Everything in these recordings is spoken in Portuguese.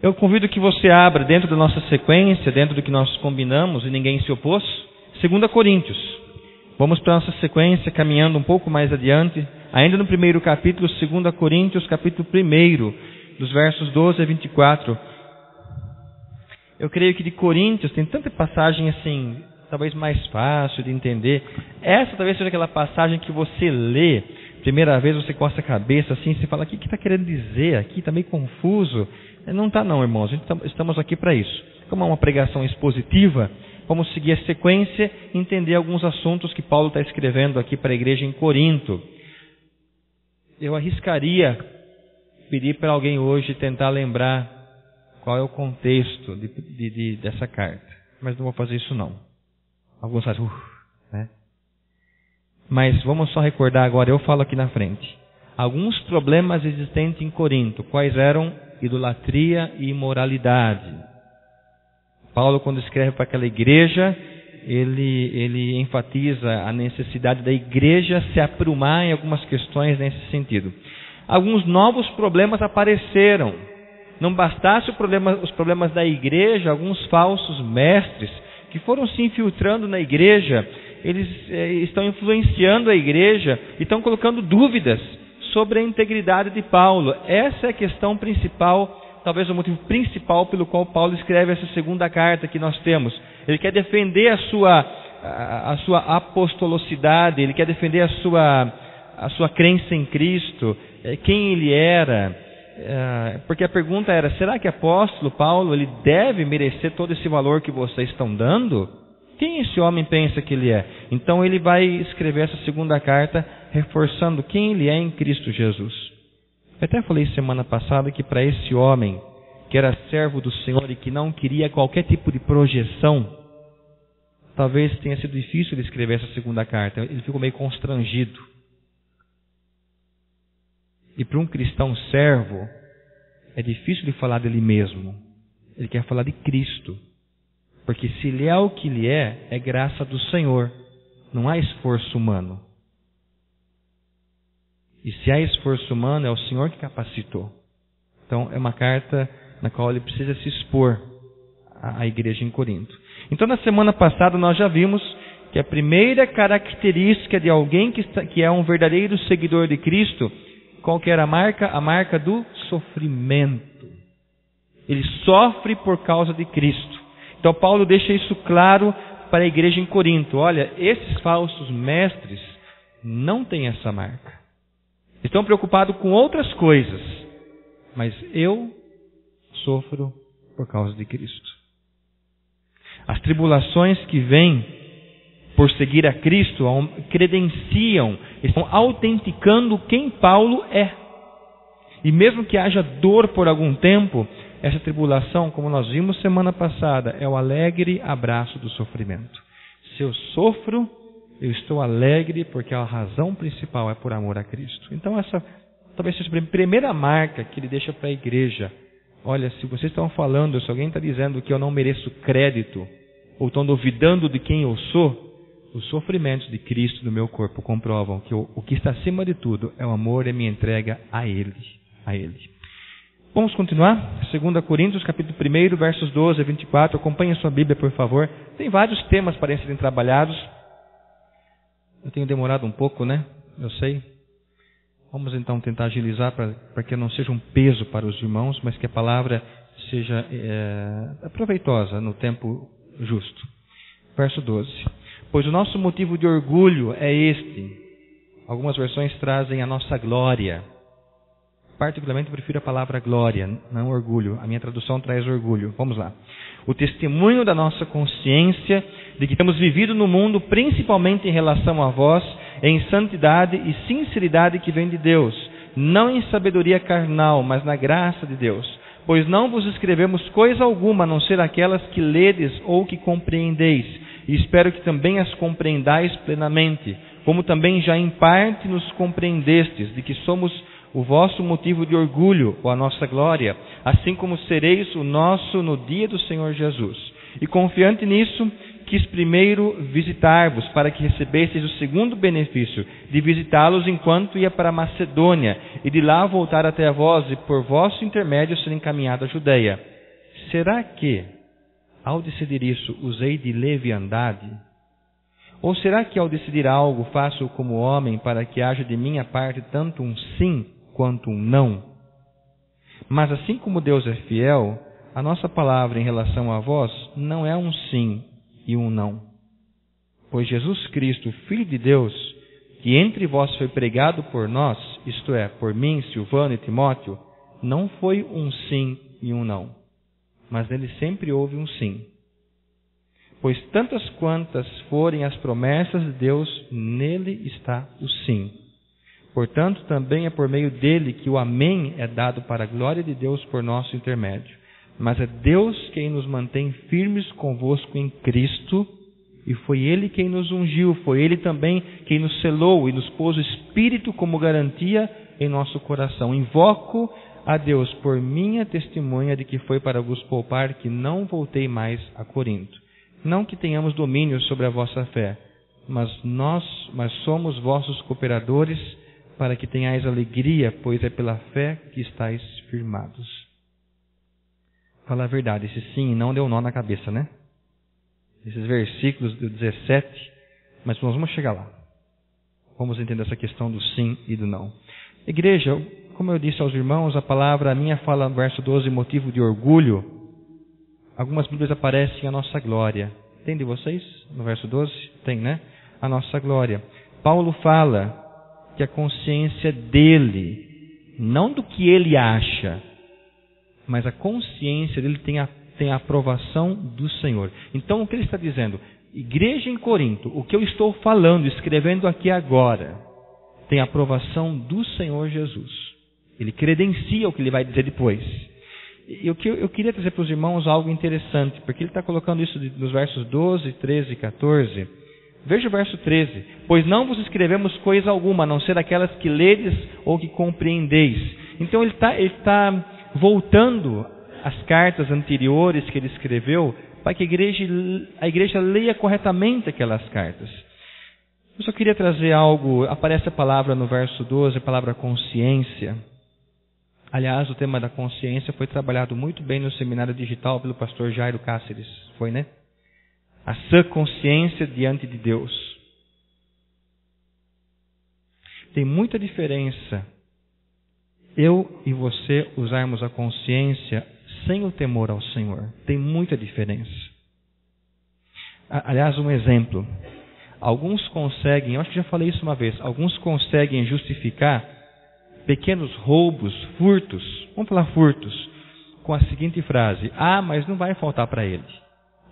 Eu convido que você abra dentro da nossa sequência, dentro do que nós combinamos e ninguém se opôs, 2 Coríntios. Vamos para a nossa sequência, caminhando um pouco mais adiante, ainda no primeiro capítulo, 2 Coríntios, capítulo 1, dos versos 12 a 24. Eu creio que de Coríntios tem tanta passagem assim, talvez mais fácil de entender. Essa talvez seja aquela passagem que você lê, primeira vez você coça a cabeça assim, você fala, o que está querendo dizer aqui? Está meio confuso. Não está não, irmãos, estamos aqui para isso. Como é uma pregação expositiva, vamos seguir a sequência e entender alguns assuntos que Paulo está escrevendo aqui para a igreja em Corinto. Eu arriscaria pedir para alguém hoje tentar lembrar qual é o contexto dessa carta, mas não vou fazer isso não. Alguns fazem, né? Mas vamos só recordar agora, eu falo aqui na frente. Alguns problemas existentes em Corinto, quais eram? Idolatria e imoralidade. Paulo, quando escreve para aquela igreja, ele enfatiza a necessidade da igreja se aprumar em algumas questões nesse sentido. Alguns novos problemas apareceram. Não bastasse os problemas da igreja, alguns falsos mestres que foram se infiltrando na igreja, eles estão influenciando a igreja e estão colocando dúvidas sobre a integridade de Paulo. Essa é a questão principal, talvez o motivo principal pelo qual Paulo escreve essa segunda carta que nós temos. Ele quer defender a sua apostolocidade, ele quer defender a sua crença em Cristo, quem ele era. Porque a pergunta era, será que apóstolo Paulo ele deve merecer todo esse valor que vocês estão dando? Quem esse homem pensa que ele é? Então ele vai escrever essa segunda carta reforçando quem ele é em Cristo Jesus. Eu até falei semana passada que para esse homem que era servo do Senhor e que não queria qualquer tipo de projeção, talvez tenha sido difícil ele escrever essa segunda carta. Ele ficou meio constrangido. E para um cristão servo, é difícil de falar dele mesmo. Ele quer falar de Cristo. Porque se ele é o que ele é graça do Senhor. Não há esforço humano. E se há esforço humano, é o Senhor que capacitou. Então é uma carta na qual ele precisa se expor à igreja em Corinto. Então na semana passada nós já vimos que a primeira característica de alguém que é um verdadeiro seguidor de Cristo, qual que era a marca? A marca do sofrimento. Ele sofre por causa de Cristo. Então Paulo deixa isso claro para a igreja em Corinto. Olha, esses falsos mestres não têm essa marca. Estão preocupados com outras coisas. Mas eu sofro por causa de Cristo. As tribulações que vêm por seguir a Cristo credenciam, estão autenticando quem Paulo é. E mesmo que haja dor por algum tempo, essa tribulação, como nós vimos semana passada, é o alegre abraço do sofrimento. Se eu sofro, eu estou alegre porque a razão principal é por amor a Cristo. Então essa talvez seja a primeira marca que ele deixa para a igreja. Olha, se vocês estão falando, se alguém está dizendo que eu não mereço crédito, ou estão duvidando de quem eu sou, os sofrimentos de Cristo no meu corpo comprovam que o que está acima de tudo é o amor e a minha entrega a Ele. Vamos continuar? 2 Coríntios, capítulo 1, versos 12 a 24. Acompanhe a sua Bíblia, por favor. Tem vários temas para serem trabalhados. Eu tenho demorado um pouco, né? Eu sei. Vamos então tentar agilizar para que não seja um peso para os irmãos, mas que a palavra seja proveitosa no tempo justo. Verso 12. Pois o nosso motivo de orgulho é este. Algumas versões trazem a nossa glória. Particularmente eu prefiro a palavra glória, não orgulho. A minha tradução traz orgulho. Vamos lá. O testemunho da nossa consciência de que temos vivido no mundo, principalmente em relação a vós, em santidade e sinceridade que vem de Deus, não em sabedoria carnal, mas na graça de Deus. Pois não vos escrevemos coisa alguma, a não ser aquelas que ledes ou que compreendeis, e espero que também as compreendais plenamente, como também já em parte nos compreendestes, de que somos o vosso motivo de orgulho, ou a nossa glória, assim como sereis o nosso no dia do Senhor Jesus. E confiante nisso, quis primeiro visitar-vos, para que recebesseis o segundo benefício, de visitá-los enquanto ia para a Macedônia, e de lá voltar até a vós, e por vosso intermédio ser encaminhado à Judeia. será que, ao decidir isso, usei de leviandade? Ou será que ao decidir algo faço como homem para que haja de minha parte tanto um sim quanto um não? Mas assim como Deus é fiel, a nossa palavra em relação a vós não é um sim e um não. Pois Jesus Cristo, Filho de Deus, que entre vós foi pregado por nós, isto é, por mim, Silvano e Timóteo, não foi um sim e um não, mas nele sempre houve um sim. Pois tantas quantas forem as promessas de Deus, nele está o sim. Portanto, também é por meio dele que o amém é dado para a glória de Deus por nosso intermédio. Mas é Deus quem nos mantém firmes convosco em Cristo, e foi Ele quem nos ungiu, foi Ele também quem nos selou e nos pôs o Espírito como garantia em nosso coração. Invoco a Deus por minha testemunha de que foi para vos poupar que não voltei mais a Corinto. Não que tenhamos domínio sobre a vossa fé, mas somos vossos cooperadores, para que tenhais alegria, pois é pela fé que estáis firmados. Fala a verdade, esse sim não deu nó na cabeça, né? Esses versículos do 17, mas nós vamos chegar lá. Vamos entender essa questão do sim e do não. Igreja, como eu disse aos irmãos, a minha fala no verso 12, motivo de orgulho. Algumas Bíblias aparecem a nossa glória. Tem de vocês? No verso 12? Tem, né? A nossa glória. Paulo fala que a consciência dele, não do que ele acha, mas a consciência dele tem a aprovação do Senhor. Então, o que ele está dizendo? Igreja em Corinto, o que eu estou falando, escrevendo aqui agora, tem a aprovação do Senhor Jesus. Ele credencia o que ele vai dizer depois. E o que eu queria trazer para os irmãos algo interessante, porque ele está colocando isso nos versos 12, 13 e 14. Veja o verso 13. Pois não vos escrevemos coisa alguma, a não ser aquelas que ledes ou que compreendeis. Então ele está voltando às cartas anteriores que ele escreveu, para que a igreja leia corretamente aquelas cartas. Eu só queria trazer algo, aparece a palavra no verso 12, a palavra consciência. Aliás, o tema da consciência foi trabalhado muito bem no seminário digital pelo pastor Jairo Cáceres. Foi, né? A sã consciência diante de Deus. Tem muita diferença eu e você usarmos a consciência sem o temor ao Senhor. Tem muita diferença. Aliás, um exemplo. Alguns conseguem, eu acho que já falei isso uma vez, alguns conseguem justificar pequenos roubos, furtos, vamos falar furtos, com a seguinte frase: ah, mas não vai faltar para ele.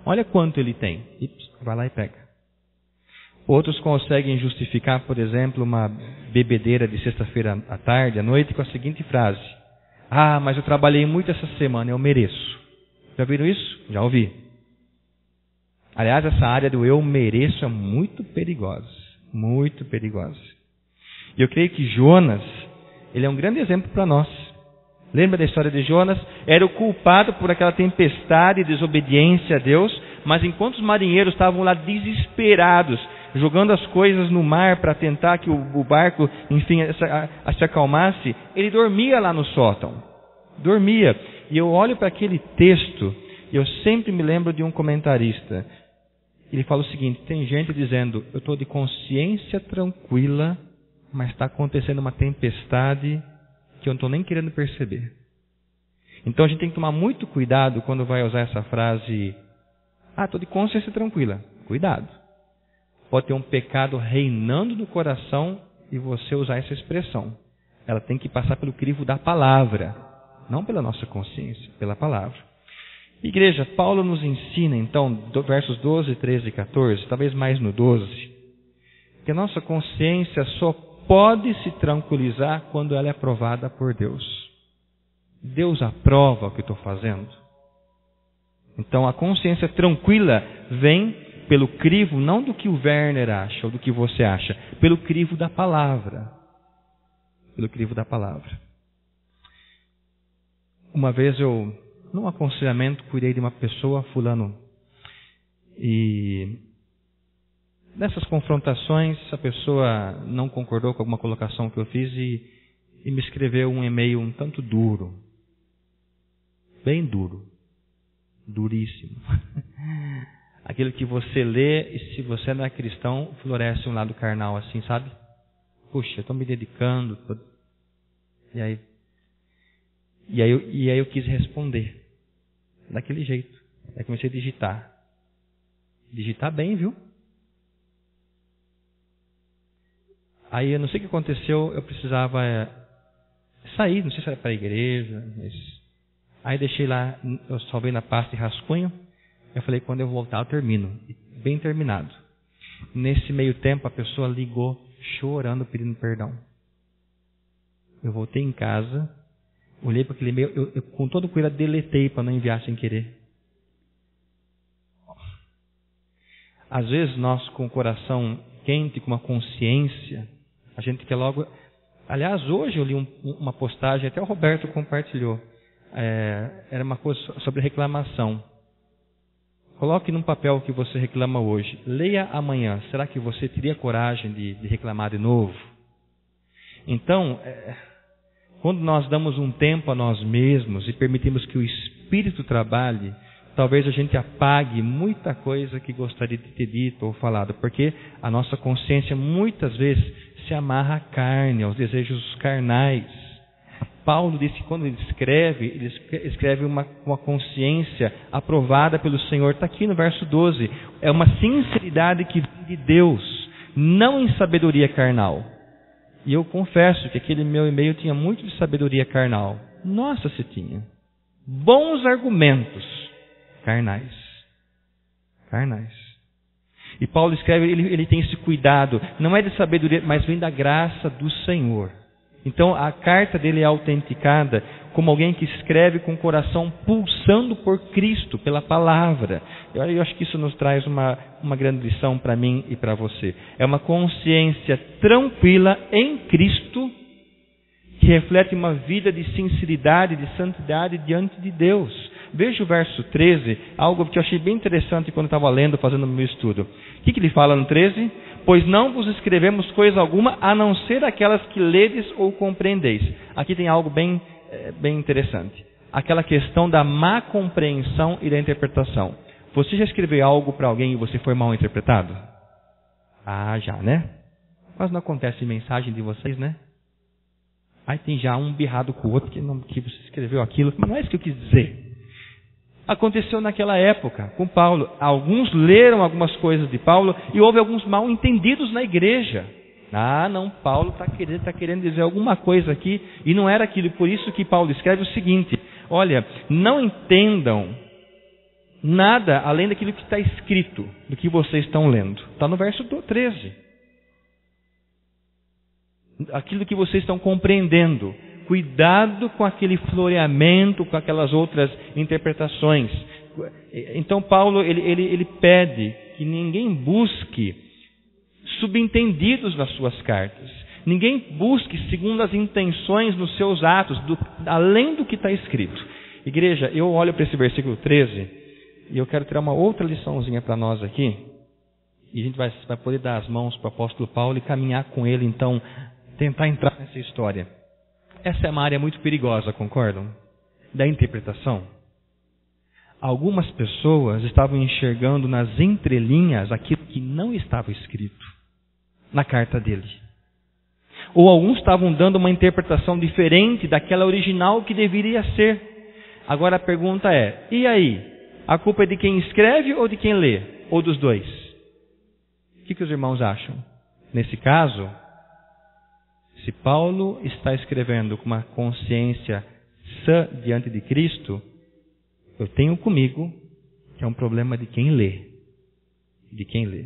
Olha quanto ele tem. E vai lá e pega. Outros conseguem justificar, por exemplo, uma bebedeira de sexta-feira à tarde, à noite, com a seguinte frase: ah, mas eu trabalhei muito essa semana, eu mereço. Já viram isso? Já ouvi. Aliás, essa área do eu mereço é muito perigosa. Muito perigosa. E eu creio que Jonas, ele é um grande exemplo para nós. Lembra da história de Jonas? Era o culpado por aquela tempestade e desobediência a Deus, mas enquanto os marinheiros estavam lá desesperados, jogando as coisas no mar para tentar que o barco, enfim, se acalmasse, ele dormia lá no sótão. Dormia. E eu olho para aquele texto e eu sempre me lembro de um comentarista. Ele fala o seguinte: tem gente dizendo, eu estou de consciência tranquila, mas está acontecendo uma tempestade que eu não estou nem querendo perceber. Então a gente tem que tomar muito cuidado quando vai usar essa frase: ah, estou de consciência tranquila. Cuidado. Pode ter um pecado reinando no coração e você usar essa expressão. Ela tem que passar pelo crivo da palavra, não pela nossa consciência, pela palavra. Igreja, Paulo nos ensina então, versos 12, 13 e 14, talvez mais no 12, que a nossa consciência só pode se tranquilizar quando ela é aprovada por Deus. Deus aprova o que eu estou fazendo. Então a consciência tranquila vem pelo crivo, não do que o Werner acha ou do que você acha, pelo crivo da palavra. Pelo crivo da palavra. Uma vez eu, num aconselhamento, cuidei de uma pessoa, fulano, e nessas confrontações a pessoa não concordou com alguma colocação que eu fiz e me escreveu um e-mail um tanto duro, bem duro. duríssimo. Aquilo que você lê, e se você não é cristão, floresce um lado carnal assim, sabe? Puxa, eu estou me dedicando. E aí eu quis responder. Daquele jeito. Aí comecei a digitar. Digitar bem, viu? Aí eu não sei o que aconteceu, eu precisava sair, não sei se era para a igreja, mas... Aí deixei lá, eu salvei na pasta de rascunho. Eu falei, quando eu voltar eu termino. Bem terminado. Nesse meio tempo a pessoa ligou chorando, pedindo perdão. Eu voltei em casa, olhei para aquele e-mail, eu com todo cuidado deletei para não enviar sem querer. Às vezes nós com o coração quente, com uma consciência, a gente quer logo... Aliás, hoje eu li uma postagem, até o Roberto compartilhou. Era uma coisa sobre reclamação. Coloque num papel o que você reclama hoje. Leia amanhã. Será que você teria coragem de reclamar de novo? Então, quando nós damos um tempo a nós mesmos e permitimos que o Espírito trabalhe, talvez a gente apague muita coisa que gostaria de ter dito ou falado, porque a nossa consciência muitas vezes se amarra à carne, aos desejos carnais. Paulo disse que quando ele escreve uma consciência aprovada pelo Senhor. Está aqui no verso 12. É uma sinceridade que vem de Deus, não em sabedoria carnal. E eu confesso que aquele meu e-mail tinha muito de sabedoria carnal. Nossa, se tinha. Bons argumentos carnais. Carnais. E Paulo escreve, ele tem esse cuidado. Não é de sabedoria, mas vem da graça do Senhor. Então a carta dele é autenticada como alguém que escreve com o coração pulsando por Cristo, pela palavra. Eu acho que isso nos traz uma grande lição para mim e para você. É uma consciência tranquila em Cristo, que reflete uma vida de sinceridade, de santidade diante de Deus. Veja o verso 13, algo que eu achei bem interessante quando estava lendo, fazendo o meu estudo. O que ele fala no 13? Pois não vos escrevemos coisa alguma, a não ser aquelas que ledes ou compreendeis. Aqui tem algo bem interessante. Aquela questão da má compreensão e da interpretação. Você já escreveu algo para alguém e você foi mal interpretado? Ah, já, né? Mas não acontece em mensagem de vocês, né? Aí tem já um birrado com o outro que você escreveu aquilo. Mas não é isso que eu quis dizer. Aconteceu naquela época com Paulo. Alguns leram algumas coisas de Paulo e houve alguns mal entendidos na igreja. Ah, não, Paulo está querendo dizer alguma coisa aqui e não era aquilo. Por isso que Paulo escreve o seguinte: olha, não entendam nada além daquilo que está escrito, do que vocês estão lendo. Está no verso 13. Aquilo que vocês estão compreendendo. Cuidado com aquele floreamento, com aquelas outras interpretações. Então Paulo ele pede que ninguém busque subentendidos nas suas cartas. Ninguém busque segundo as intenções nos seus atos, além do que está escrito. Igreja, eu olho para esse versículo 13 e eu quero tirar uma outra liçãozinha para nós aqui. E a gente vai poder dar as mãos para o apóstolo Paulo e caminhar com ele, então, tentar entrar nessa história. Essa é uma área muito perigosa, concordam? Da interpretação. Algumas pessoas estavam enxergando nas entrelinhas aquilo que não estava escrito na carta dele. Ou alguns estavam dando uma interpretação diferente daquela original que deveria ser. Agora a pergunta é, e aí? A culpa é de quem escreve ou de quem lê? Ou dos dois? O que os irmãos acham? Nesse caso, se Paulo está escrevendo com uma consciência sã diante de Cristo, eu tenho comigo que é um problema de quem lê. De quem lê.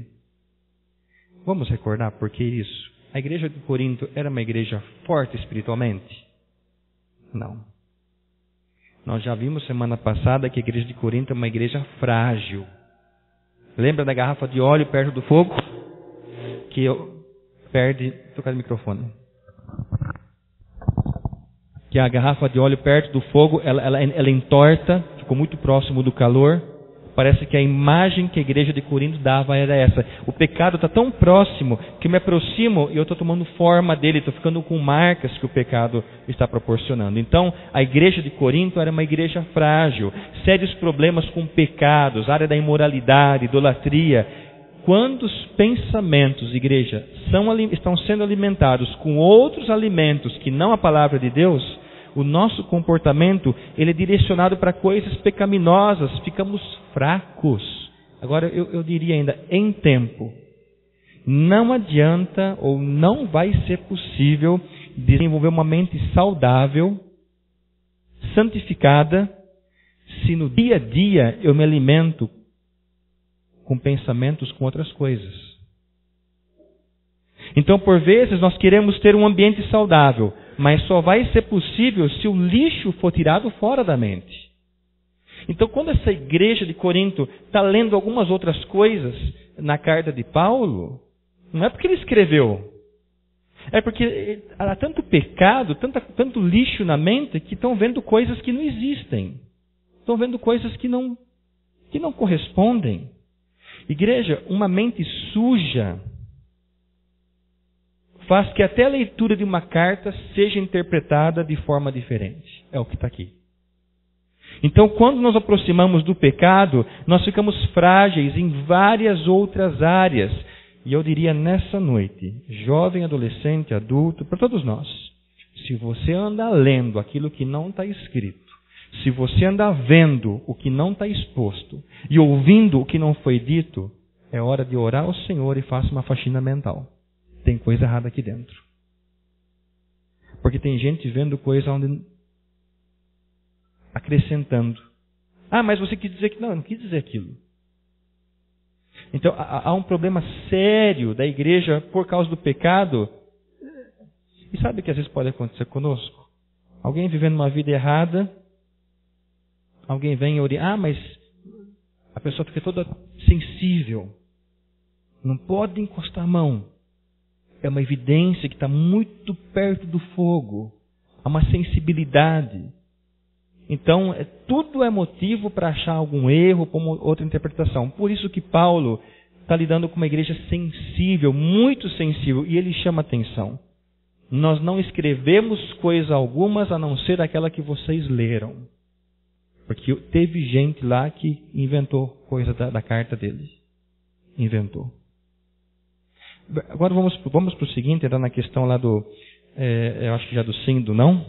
Vamos recordar por que isso? A igreja de Corinto era uma igreja forte espiritualmente? Não. Nós já vimos semana passada que a igreja de Corinto é uma igreja frágil. Lembra da garrafa de óleo perto do fogo? Tocar o microfone. Que a garrafa de óleo perto do fogo, ela entorta, ficou muito próximo do calor. Parece que a imagem que a igreja de Corinto dava era essa. O pecado está tão próximo que eu me aproximo e eu estou tomando forma dele, estou ficando com marcas que o pecado está proporcionando. Então, a igreja de Corinto era uma igreja frágil, sérios problemas com pecados, área da imoralidade, idolatria. Quando os pensamentos, igreja, estão sendo alimentados com outros alimentos que não a palavra de Deus, o nosso comportamento ele é direcionado para coisas pecaminosas, ficamos fracos. Agora, eu diria ainda, em tempo, não adianta ou não vai ser possível desenvolver uma mente saudável, santificada, se no dia a dia eu me alimento com pensamentos com outras coisas. Então, por vezes, nós queremos ter um ambiente saudável, mas só vai ser possível se o lixo for tirado fora da mente. Então, quando essa igreja de Corinto está lendo algumas outras coisas na carta de Paulo, não é porque ele escreveu. É porque há tanto pecado, tanto lixo na mente, que estão vendo coisas que não existem. Estão vendo coisas que não correspondem. Igreja, uma mente suja faz que até a leitura de uma carta seja interpretada de forma diferente. É o que está aqui. Então, quando nos aproximamos do pecado, nós ficamos frágeis em várias outras áreas. E eu diria nessa noite, jovem, adolescente, adulto, para todos nós, se você anda lendo aquilo que não está escrito, se você anda vendo o que não está exposto e ouvindo o que não foi dito, é hora de orar ao Senhor e faça uma faxina mental. Tem coisa errada aqui dentro. Porque tem gente vendo coisa onde acrescentando. Ah, mas você quis dizer que não, eu não quis dizer aquilo. Então, há um problema sério da igreja por causa do pecado. E sabe o que às vezes pode acontecer conosco? Alguém vivendo uma vida errada, alguém vem e orienta. Ah, mas a pessoa fica toda sensível. Não pode encostar a mão. É uma evidência que está muito perto do fogo. Há uma sensibilidade. Então, tudo é motivo para achar algum erro, como outra interpretação. Por isso que Paulo está lidando com uma igreja sensível, muito sensível, e ele chama atenção. Nós não escrevemos coisa algumas a não ser aquela que vocês leram. Porque teve gente lá que inventou coisa da carta dele. Inventou. Agora vamos para o seguinte, entrar na questão lá do, eu acho que já do sim e do não.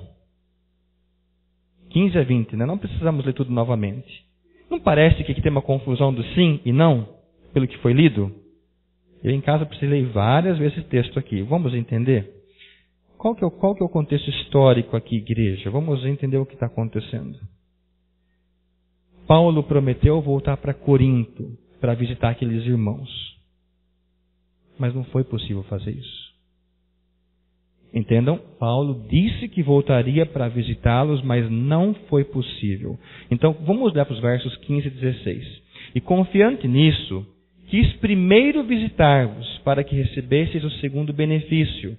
15 a 20, né? Não precisamos ler tudo novamente. Não parece que aqui tem uma confusão do sim e não, pelo que foi lido? Eu em casa precisei ler várias vezes esse texto aqui. Vamos entender? Qual que é o contexto histórico aqui, igreja? Vamos entender o que está acontecendo. Paulo prometeu voltar para Corinto para visitar aqueles irmãos. Mas não foi possível fazer isso. Entendam? Paulo disse que voltaria para visitá-los, mas não foi possível. Então, vamos olhar para os versos 15 e 16. E confiante nisso, quis primeiro visitar-vos, para que recebesseis o segundo benefício.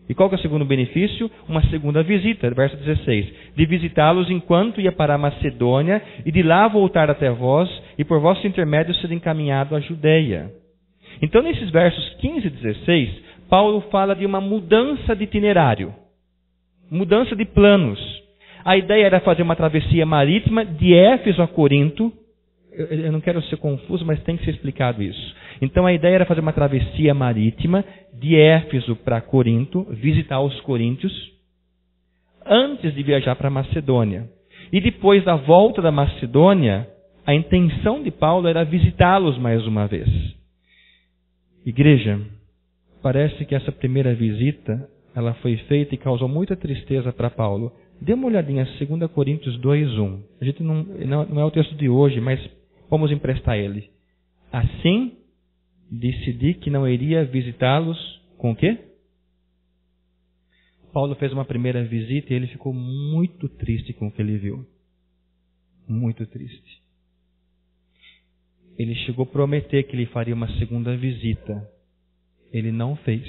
E qual que é o segundo benefício? Uma segunda visita, verso 16. De visitá-los enquanto ia para a Macedônia, e de lá voltar até vós, e por vosso intermédio ser encaminhado à Judeia. Então, nesses versos 15 e 16, Paulo fala de uma mudança de itinerário, mudança de planos. A ideia era fazer uma travessia marítima de Éfeso a Corinto. Eu não quero ser confuso, mas tem que ser explicado isso. Então, a ideia era fazer uma travessia marítima de Éfeso para Corinto, visitar os coríntios, antes de viajar para a Macedônia. E depois da volta da Macedônia, a intenção de Paulo era visitá-los mais uma vez. Igreja, parece que essa primeira visita, ela foi feita e causou muita tristeza para Paulo. Dê uma olhadinha, 2 Coríntios 2:1. A gente não é o texto de hoje, mas vamos emprestar ele. Assim, decidi que não iria visitá-los com o quê? Paulo fez uma primeira visita e ele ficou muito triste com o que ele viu. Muito triste. Ele chegou a prometer que ele faria uma segunda visita. Ele não fez.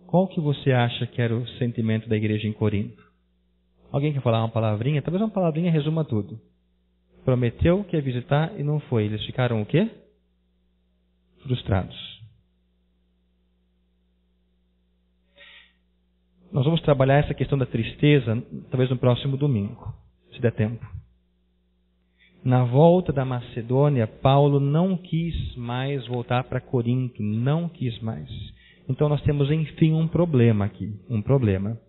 Qual que você acha que era o sentimento da igreja em Corinto? Alguém quer falar uma palavrinha? Talvez uma palavrinha resuma tudo. Prometeu que ia visitar e não foi. Eles ficaram o quê? Frustrados. Nós vamos trabalhar essa questão da tristeza, talvez no próximo domingo, se der tempo. Na volta da Macedônia, Paulo não quis mais voltar para Corinto, não quis mais. Então nós temos, enfim, um problema aqui, um problema.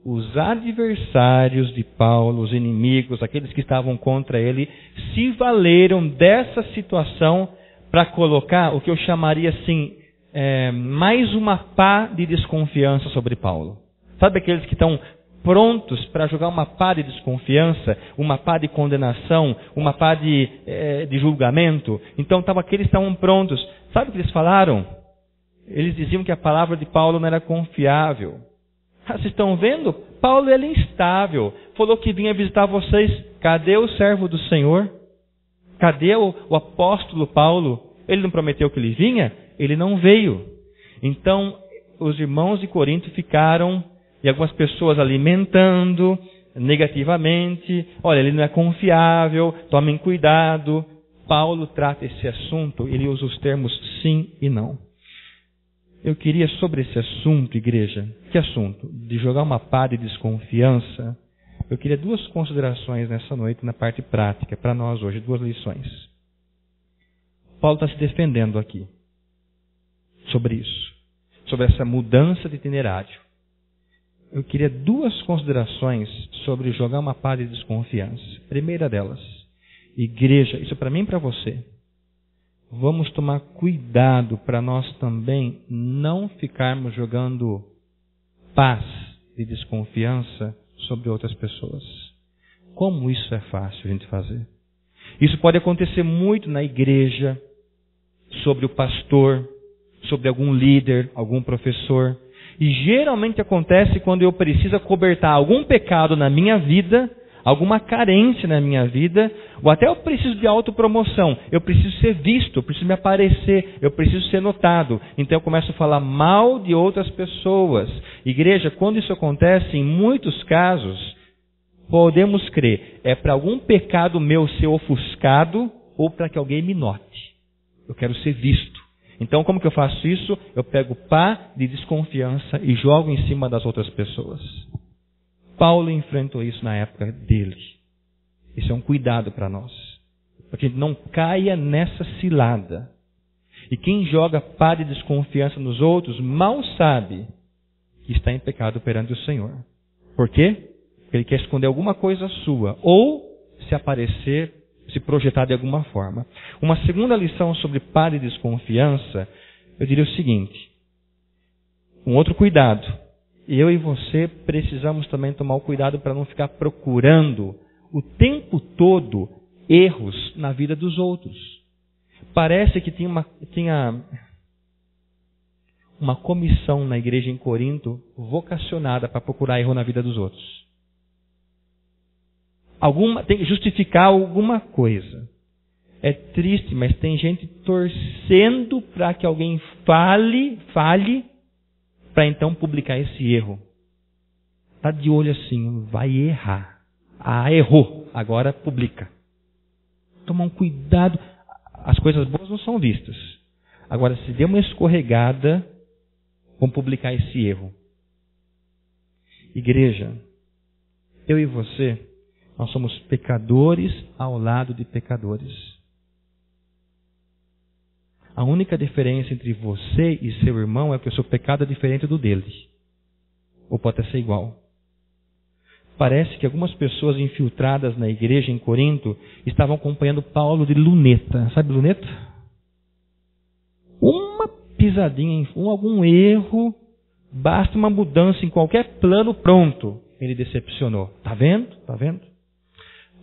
Os adversários de Paulo, os inimigos, aqueles que estavam contra ele, se valeram dessa situação para colocar o que eu chamaria assim, mais uma pá de desconfiança sobre Paulo. Sabe aqueles que estão prontos para jogar uma pá de desconfiança, uma pá de condenação, uma pá de julgamento? Então aqueles estavam prontos. Sabe o que eles falaram? Eles diziam que a palavra de Paulo não era confiável. Vocês estão vendo? Paulo é instável. Falou que vinha visitar vocês. Cadê o servo do Senhor? Cadê o apóstolo Paulo? Ele não prometeu que ele vinha? Ele não veio. Então, os irmãos de Corinto ficaram, e algumas pessoas alimentando negativamente. Olha, ele não é confiável, tomem cuidado. Paulo trata esse assunto, ele usa os termos sim e não. Eu queria, sobre esse assunto, igreja, que assunto? De jogar uma pá de desconfiança, eu queria 2 considerações nessa noite, na parte prática, para nós hoje, 2 lições. Paulo está se defendendo aqui, sobre isso, sobre essa mudança de itinerário. Eu queria 2 considerações sobre jogar uma pá de desconfiança. Primeira delas, igreja, isso é para mim e para você. Vamos tomar cuidado para nós também não ficarmos jogando paz de desconfiança sobre outras pessoas. Como isso é fácil a gente fazer? Isso pode acontecer muito na igreja, sobre o pastor, sobre algum líder, algum professor. E geralmente acontece quando eu preciso acobertar algum pecado na minha vida, alguma carência na minha vida, ou até eu preciso de autopromoção, eu preciso ser visto, eu preciso me aparecer, eu preciso ser notado. Então eu começo a falar mal de outras pessoas. Igreja, quando isso acontece, em muitos casos, podemos crer, é para algum pecado meu ser ofuscado, ou para que alguém me note. Eu quero ser visto. Então como que eu faço isso? Eu pego pá de desconfiança e jogo em cima das outras pessoas. Paulo enfrentou isso na época dele. Isso é um cuidado para nós. Para que a gente não caia nessa cilada. E quem joga pá de desconfiança nos outros, mal sabe que está em pecado perante o Senhor. Por quê? Porque ele quer esconder alguma coisa sua. Ou se aparecer, se projetar de alguma forma. Uma segunda lição sobre pá de desconfiança, eu diria o seguinte. Um outro cuidado. Eu e você precisamos também tomar o cuidado para não ficar procurando o tempo todo erros na vida dos outros. Parece que tinha uma comissão na igreja em Corinto vocacionada para procurar erro na vida dos outros. Tem que justificar alguma coisa. É triste, mas tem gente torcendo para que alguém fale, para então publicar esse erro. Está de olho assim, vai errar. Ah, errou, agora publica. Toma um cuidado. As coisas boas não são vistas. Agora, se der uma escorregada, vamos publicar esse erro. Igreja, eu e você, nós somos pecadores ao lado de pecadores. A única diferença entre você e seu irmão é que o seu pecado é diferente do dele. Ou pode até ser igual. Parece que algumas pessoas infiltradas na igreja em Corinto estavam acompanhando Paulo de luneta. Sabe luneta? Uma pisadinha, algum erro, basta uma mudança em qualquer plano, pronto. Ele decepcionou. Está vendo? Está vendo?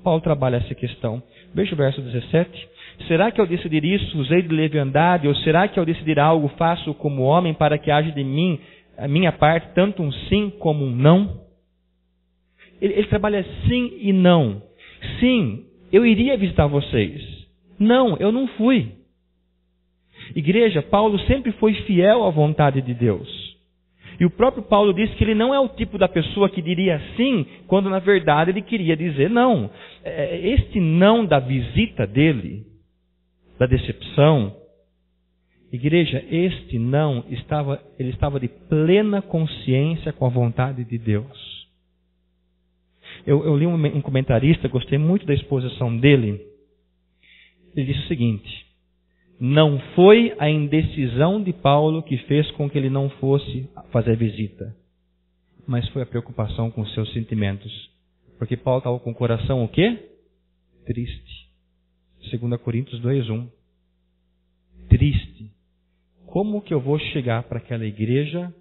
Paulo trabalha essa questão. Veja o verso 17. Será que ao decidir isso usei de leviandade, ou será que ao decidir algo faço como homem para que haja de mim, a minha parte, tanto um sim como um não? Ele trabalha sim e não. Sim, eu iria visitar vocês. Não, eu não fui. Igreja, Paulo sempre foi fiel à vontade de Deus. E o próprio Paulo disse que ele não é o tipo da pessoa que diria sim, quando na verdade ele queria dizer não. este não da visita dele, da decepção, igreja, este não, ele estava de plena consciência com a vontade de Deus. Eu li um comentarista, gostei muito da exposição dele. Ele disse o seguinte: não foi a indecisão de Paulo que fez com que ele não fosse fazer visita, mas foi a preocupação com os seus sentimentos. Porque Paulo estava com o coração o quê? Triste. 2 Coríntios 2:1. Triste. Como que eu vou chegar para aquela igreja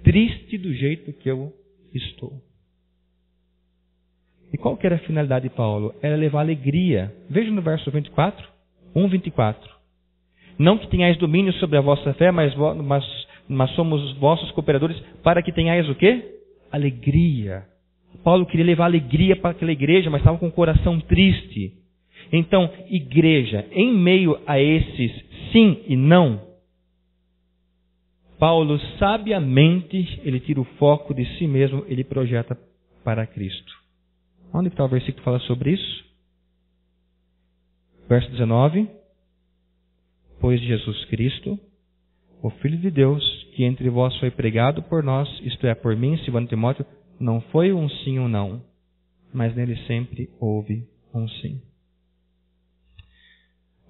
triste do jeito que eu estou? E qual que era a finalidade de Paulo? Era levar alegria. Veja no verso 24. 1:24. Não que tenhais domínio sobre a vossa fé, mas somos vossos cooperadores para que tenhais o quê? Alegria. Paulo queria levar alegria para aquela igreja, mas estava com o coração triste. Então, igreja, em meio a esses sim e não, Paulo sabiamente, ele tira o foco de si mesmo, ele projeta para Cristo. Onde está o versículo que fala sobre isso? Verso 19. Pois Jesus Cristo, o Filho de Deus, que entre vós foi pregado por nós, isto é, por mim, Silvano e Timóteo, não foi um sim ou não, mas nele sempre houve um sim.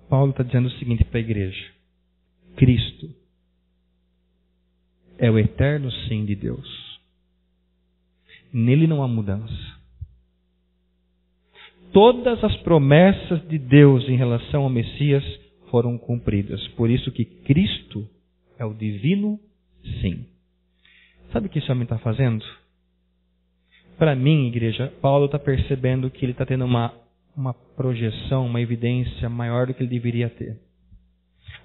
Paulo está dizendo o seguinte para a igreja: Cristo é o eterno sim de Deus. Nele não há mudança. Todas as promessas de Deus em relação ao Messias foram cumpridas. Por isso que Cristo é o divino sim. Sabe o que esse homem está fazendo? Para mim, igreja, Paulo está percebendo que ele está tendo uma projeção, uma evidência maior do que ele deveria ter.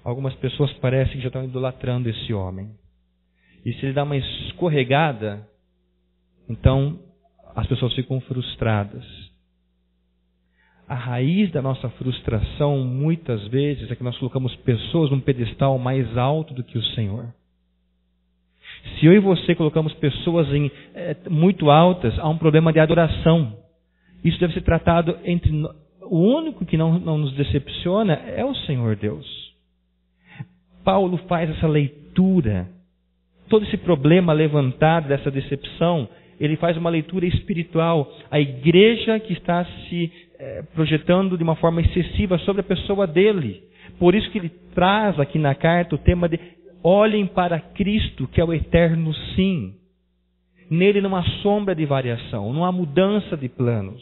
Algumas pessoas parecem que já estão idolatrando esse homem. E se ele dá uma escorregada, então as pessoas ficam frustradas. A raiz da nossa frustração, muitas vezes, é que nós colocamos pessoas num pedestal mais alto do que o Senhor. Se eu e você colocamos pessoas muito altas, há um problema de adoração. Isso deve ser tratado entre... O único que não nos decepciona é o Senhor Deus. Paulo faz essa leitura. Todo esse problema levantado dessa decepção, ele faz uma leitura espiritual. A igreja que está se projetando de uma forma excessiva sobre a pessoa dele. Por isso que ele traz aqui na carta o tema de olhem para Cristo, que é o eterno sim. Nele não há sombra de variação, não há mudança de planos.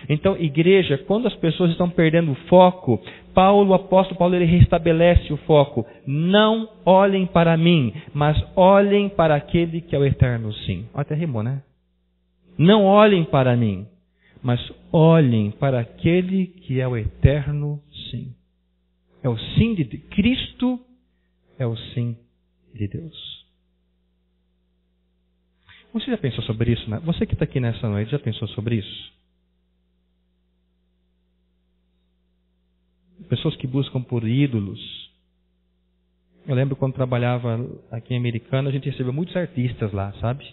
Então, igreja, quando as pessoas estão perdendo o foco, o apóstolo Paulo, ele restabelece o foco. Não olhem para mim, mas olhem para aquele que é o eterno sim. Até rimou, né? Não olhem para mim, mas olhem para aquele que é o eterno sim. É o sim de Cristo, é o sim de Deus. Você já pensou sobre isso, né? Você que está aqui nessa noite, já pensou sobre isso? Pessoas que buscam por ídolos. Eu lembro quando trabalhava aqui em Americana, a gente recebeu muitos artistas lá, sabe?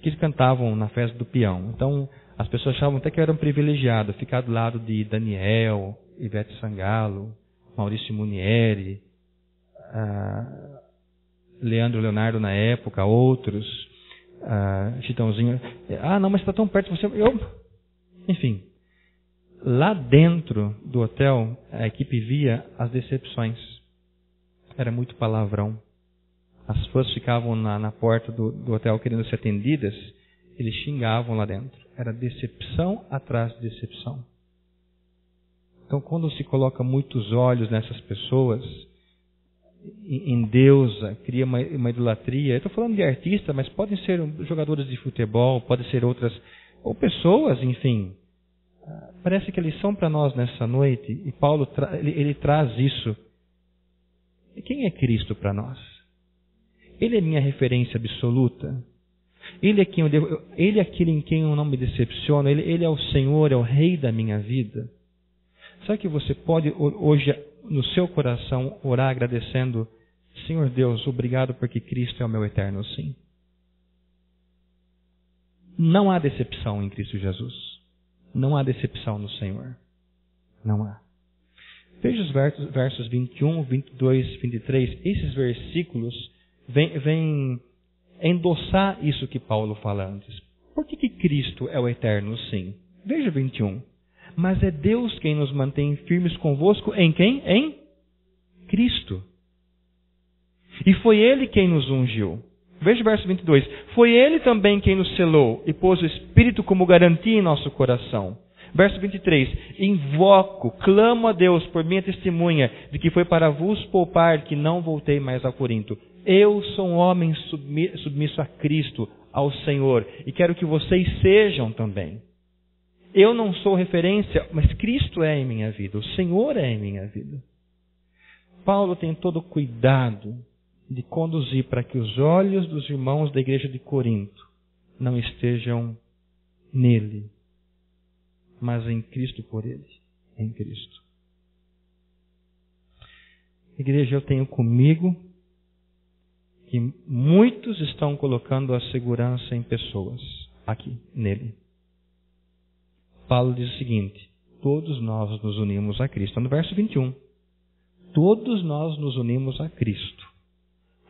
Que eles cantavam na festa do peão. Então, as pessoas achavam até que eu era um privilegiado, ficar do lado de Daniel, Ivete Sangalo, Maurício Munieri, Leandro Leonardo na época, outros, Chitãozinho. Não, mas está tão perto de você. Enfim. Lá dentro do hotel, a equipe via as decepções. Era muito palavrão. As fãs ficavam na porta do hotel querendo ser atendidas, eles xingavam lá dentro. Era decepção atrás de decepção. Então, quando se coloca muitos olhos nessas pessoas, em deusa, cria uma idolatria. Eu estou falando de artista, mas podem ser jogadores de futebol, podem ser outras, ou pessoas, enfim. Parece que a lição para nós nessa noite, e Paulo ele traz isso. Quem é Cristo para nós? Ele é minha referência absoluta. Ele é aquele em quem eu não me decepciono. Ele é o Senhor, é o Rei da minha vida. Sabe que você pode hoje, no seu coração, orar agradecendo: Senhor Deus, obrigado porque Cristo é o meu eterno sim. Não há decepção em Cristo Jesus. Não há decepção no Senhor. Não há. Veja os versos 21, 22, 23. Esses versículos vêm endossar isso que Paulo fala antes. Por que Cristo é o eterno? Sim. Veja 21. Mas é Deus quem nos mantém firmes convosco em quem? Em Cristo. E foi Ele quem nos ungiu. Veja o verso 22. Foi Ele também quem nos selou e pôs o Espírito como garantia em nosso coração. Verso 23. Invoco, clamo a Deus por minha testemunha de que foi para vos poupar que não voltei mais a Corinto. Eu sou um homem submisso a Cristo, ao Senhor, e quero que vocês sejam também. Eu não sou referência, mas Cristo é em minha vida, o Senhor é em minha vida. Paulo tem todo o cuidado de conduzir para que os olhos dos irmãos da igreja de Corinto não estejam nele, mas em Cristo por ele, em Cristo. Igreja, eu tenho comigo que muitos estão colocando a segurança em pessoas, aqui, nele. Paulo diz o seguinte: todos nós nos unimos a Cristo. No verso 21. Todos nós nos unimos a Cristo.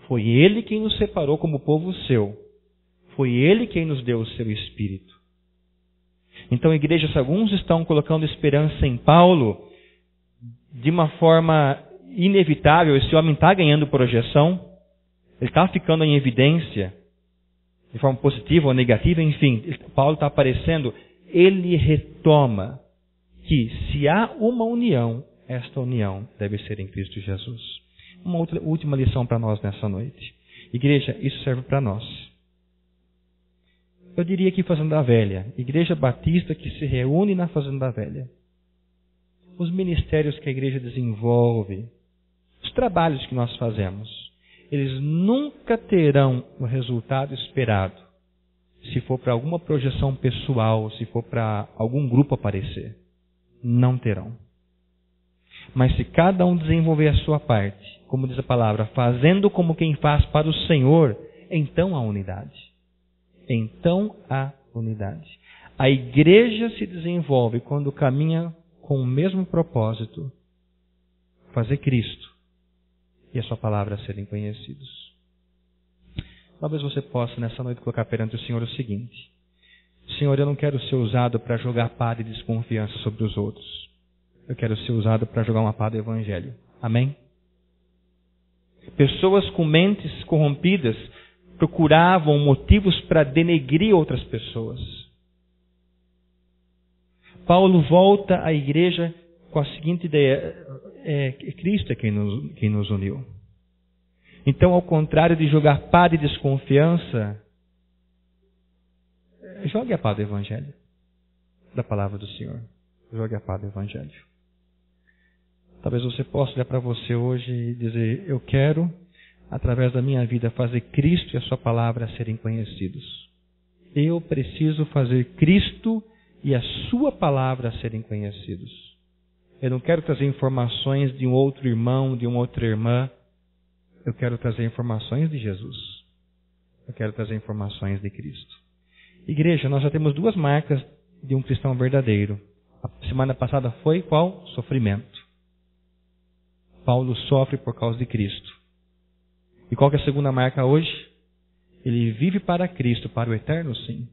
Foi Ele quem nos separou como povo seu. Foi Ele quem nos deu o seu Espírito. Então, igreja, se alguns estão colocando esperança em Paulo, de uma forma inevitável, esse homem está ganhando projeção, ele está ficando em evidência, de forma positiva ou negativa, enfim, Paulo está aparecendo, ele retoma que se há uma união, esta união deve ser em Cristo Jesus. Uma última lição para nós nessa noite. Igreja, isso serve para nós. Eu diria que Fazenda Velha, Igreja Batista que se reúne na Fazenda Velha. Os ministérios que a igreja desenvolve, os trabalhos que nós fazemos, eles nunca terão o resultado esperado se for para alguma projeção pessoal, se for para algum grupo aparecer. Não terão. Mas se cada um desenvolver a sua parte, como diz a palavra, fazendo como quem faz para o Senhor, então há unidade. Então há unidade. A igreja se desenvolve quando caminha com o mesmo propósito, fazer Cristo e a sua palavra serem conhecidos. Talvez você possa nessa noite colocar perante o Senhor o seguinte: Senhor, eu não quero ser usado para jogar pá de desconfiança sobre os outros. Eu quero ser usado para jogar uma pá do Evangelho. Amém? Pessoas com mentes corrompidas procuravam motivos para denegrir outras pessoas. Paulo volta à igreja com a seguinte ideia: Cristo é quem nos uniu. Então, ao contrário de jogar pá de desconfiança, jogue a pá do Evangelho, da palavra do Senhor. Jogue a pá do Evangelho. Talvez você possa olhar para você hoje e dizer: eu quero, através da minha vida, fazer Cristo e a sua palavra serem conhecidos. Eu preciso fazer Cristo e a sua palavra serem conhecidos. Eu não quero trazer informações de um outro irmão, de uma outra irmã. Eu quero trazer informações de Jesus. Eu quero trazer informações de Cristo. Igreja, nós já temos duas marcas de um cristão verdadeiro. A semana passada foi qual? Sofrimento. Paulo sofre por causa de Cristo. E qual que é a segunda marca hoje? Ele vive para Cristo, para o eterno, sim.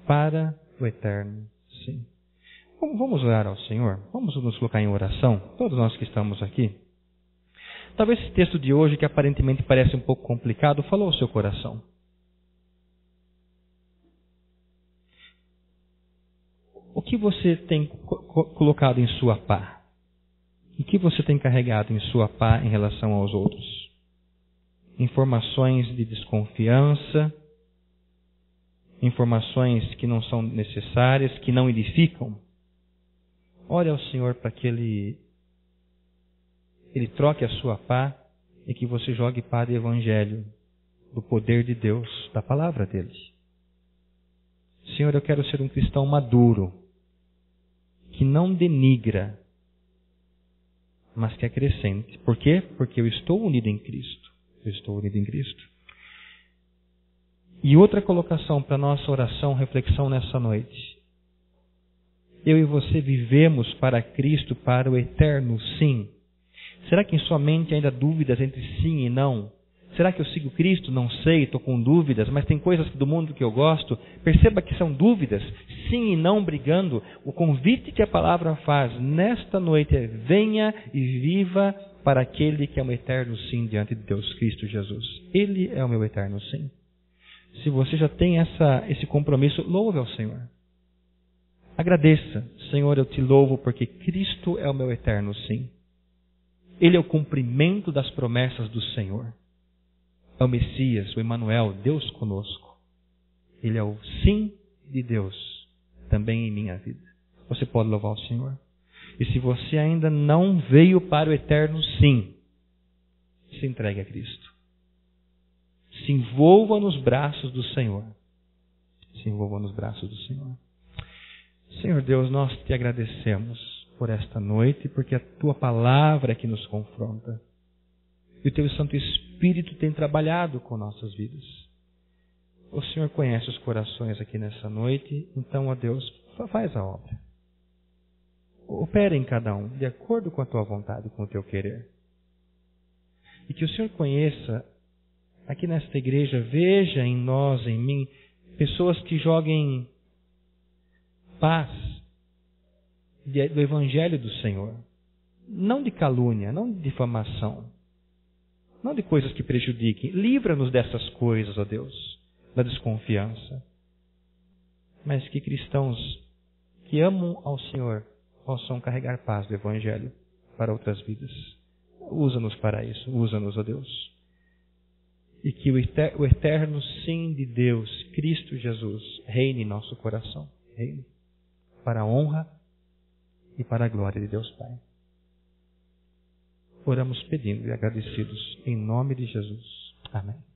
Para o eterno, sim. Vamos orar ao Senhor? Vamos nos colocar em oração? Todos nós que estamos aqui. Talvez esse texto de hoje, que aparentemente parece um pouco complicado, falou ao seu coração. O que você tem colocado em sua pá? O que você tem carregado em sua pá em relação aos outros? Informações de desconfiança, informações que não são necessárias, que não edificam. Ore ao Senhor para que Ele troque a sua pá e que você jogue pá do Evangelho, do poder de Deus, da palavra dele. Senhor, eu quero ser um cristão maduro, que não denigra, mas que acrescente. Por quê? Porque eu estou unido em Cristo. Eu estou unido em Cristo. E outra colocação para nossa oração, reflexão nessa noite. Eu e você vivemos para Cristo, para o eterno sim. Será que em sua mente ainda há dúvidas entre sim e não? Será que eu sigo Cristo? Não sei, estou com dúvidas, mas tem coisas do mundo que eu gosto. Perceba que são dúvidas, sim e não brigando. O convite que a palavra faz nesta noite é: venha e viva para aquele que é um eterno sim diante de Deus, Cristo Jesus. Ele é o meu eterno sim. Se você já tem esse compromisso, louve ao Senhor. Agradeça: Senhor, eu te louvo porque Cristo é o meu eterno sim. Ele é o cumprimento das promessas do Senhor. É o Messias, o Emanuel, Deus conosco. Ele é o sim de Deus também em minha vida. Você pode louvar o Senhor. E se você ainda não veio para o eterno sim, se entregue a Cristo. Se envolva nos braços do Senhor. Se envolva nos braços do Senhor. Senhor Deus, nós te agradecemos por esta noite, porque a Tua palavra é que nos confronta. E o Teu Santo Espírito tem trabalhado com nossas vidas. O Senhor conhece os corações aqui nessa noite, então, ó Deus, faz a obra. Opera em cada um, de acordo com a Tua vontade, com o Teu querer. E que o Senhor conheça, aqui nesta igreja, veja em nós, em mim, pessoas que joguem paz do Evangelho do Senhor. Não de calúnia, não de difamação. Não de coisas que prejudiquem. Livra-nos dessas coisas, ó Deus, da desconfiança. Mas que cristãos que amam ao Senhor possam carregar paz do Evangelho para outras vidas. Usa-nos para isso. Usa-nos, ó Deus. E que o eterno sim de Deus, Cristo Jesus, reine em nosso coração. Reine. Para a honra e para a glória de Deus Pai. Oramos pedindo e agradecidos em nome de Jesus. Amém.